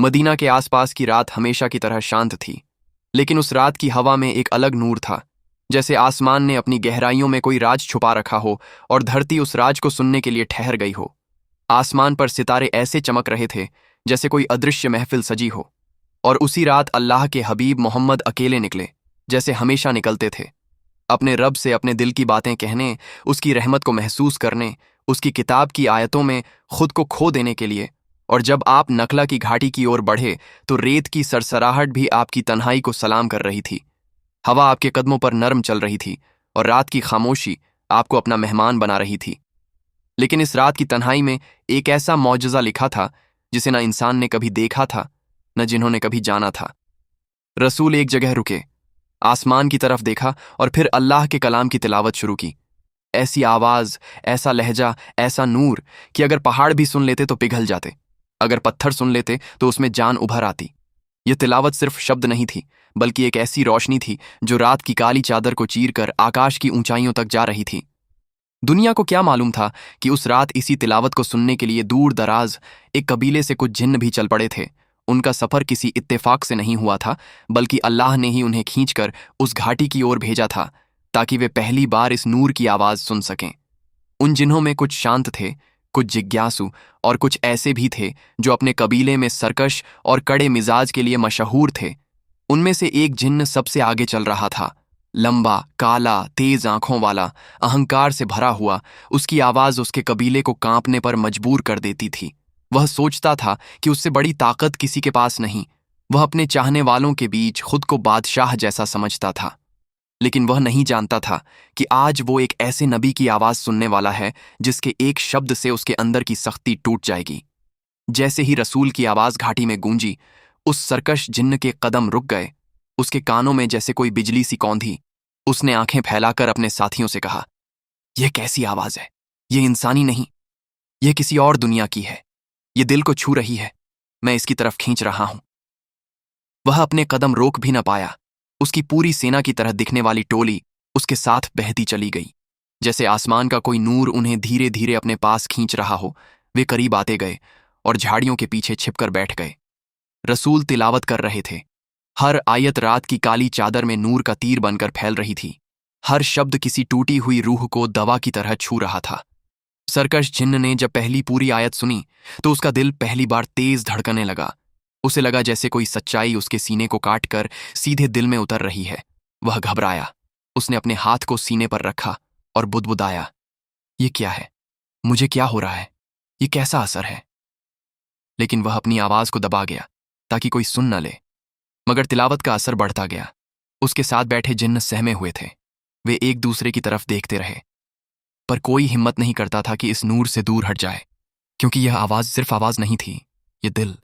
Medina के आसपास की रात हमेशा की तरह शांत थी, लेकिन उस रात की हवा में एक अलग नूर था, जैसे आसमान ने अपनी गहराइयों में कोई राज छुपा रखा हो और धरती उस राज को सुनने के लिए ठहर गई हो। आसमान पर सितारे ऐसे चमक रहे थे जैसे कोई अदृश्य महफिल सजी हो। और उसी रात अल्लाह के हबीब मोहम्मद अकेले निकले, जैसे हमेशा निकलते थे, अपने रब से अपने दिल की बातें कहने, उसकी रहमत को महसूस करने, उसकी किताब की आयतों में खुद को खो देने के लिए। और जब आप नखला की घाटी की ओर बढ़े तो रेत की सरसराहट भी आपकी तन्हाई को सलाम कर रही थी। हवा आपके कदमों पर नरम चल रही थी और रात की खामोशी आपको अपना मेहमान बना रही थी। लेकिन इस रात की तन्हाई में एक ऐसा मौजज़ा लिखा था जिसे न इंसान ने कभी देखा था, न जिन्होंने कभी जाना था। रसूल एक जगह रुके, आसमान की तरफ देखा और फिर अल्लाह के कलाम की तिलावत शुरू की। ऐसी आवाज, ऐसा लहजा, ऐसा नूर कि अगर पहाड़ भी सुन लेते तो पिघल जाते, अगर पत्थर सुन लेते तो उसमें जान उभर आती। यह तिलावत सिर्फ शब्द नहीं थी, बल्कि एक ऐसी रोशनी थी जो रात की काली चादर को चीरकर आकाश की ऊंचाइयों तक जा रही थी। दुनिया को क्या मालूम था कि उस रात इसी तिलावत को सुनने के लिए दूर दराज एक कबीले से कुछ जिन्न भी चल पड़े थे। उनका सफर किसी इत्तेफाक से नहीं हुआ था, बल्कि अल्लाह ने ही उन्हें खींचकर उस घाटी की ओर भेजा था ताकि वे पहली बार इस नूर की आवाज सुन सकें। उन जिन्हों में कुछ शांत थे, कुछ जिज्ञासु और कुछ ऐसे भी थे जो अपने कबीले में सरकश और कड़े मिजाज के लिए मशहूर थे। उनमें से एक जिन्न सबसे आगे चल रहा था, लंबा, काला, तेज आंखों वाला, अहंकार से भरा हुआ। उसकी आवाज उसके कबीले को कांपने पर मजबूर कर देती थी। वह सोचता था कि उससे बड़ी ताकत किसी के पास नहीं। वह अपने चाहने वालों के बीच खुद को बादशाह जैसा समझता था, लेकिन वह नहीं जानता था कि आज वो एक ऐसे नबी की आवाज सुनने वाला है जिसके एक शब्द से उसके अंदर की सख्ती टूट जाएगी। जैसे ही रसूल की आवाज घाटी में गूंजी, उस सरकश जिन्न के कदम रुक गए। उसके कानों में जैसे कोई बिजली सी कौंधी। उसने आंखें फैलाकर अपने साथियों से कहा, यह कैसी आवाज है? यह इंसानी नहीं, यह किसी और दुनिया की है। यह दिल को छू रही है, मैं इसकी तरफ खींच रहा हूं। वह अपने कदम रोक भी न पाया। उसकी पूरी सेना की तरह दिखने वाली टोली उसके साथ बहती चली गई, जैसे आसमान का कोई नूर उन्हें धीरे धीरे अपने पास खींच रहा हो। वे करीब आते गए और झाड़ियों के पीछे छिपकर बैठ गए। रसूल तिलावत कर रहे थे। हर आयत रात की काली चादर में नूर का तीर बनकर फैल रही थी। हर शब्द किसी टूटी हुई रूह को दवा की तरह छू रहा था। सरकश जिन्न ने जब पहली पूरी आयत सुनी तो उसका दिल पहली बार तेज धड़कने लगा। उसे लगा जैसे कोई सच्चाई उसके सीने को काटकर सीधे दिल में उतर रही है। वह घबराया। उसने अपने हाथ को सीने पर रखा और बुदबुदाया, ये क्या है? मुझे क्या हो रहा है? ये कैसा असर है? लेकिन वह अपनी आवाज को दबा गया ताकि कोई सुन न ले। मगर तिलावत का असर बढ़ता गया। उसके साथ बैठे जिन्न सहमे हुए थे। वे एक दूसरे की तरफ देखते रहे, पर कोई हिम्मत नहीं करता था कि इस नूर से दूर हट जाए, क्योंकि यह आवाज सिर्फ आवाज नहीं थी, ये दिल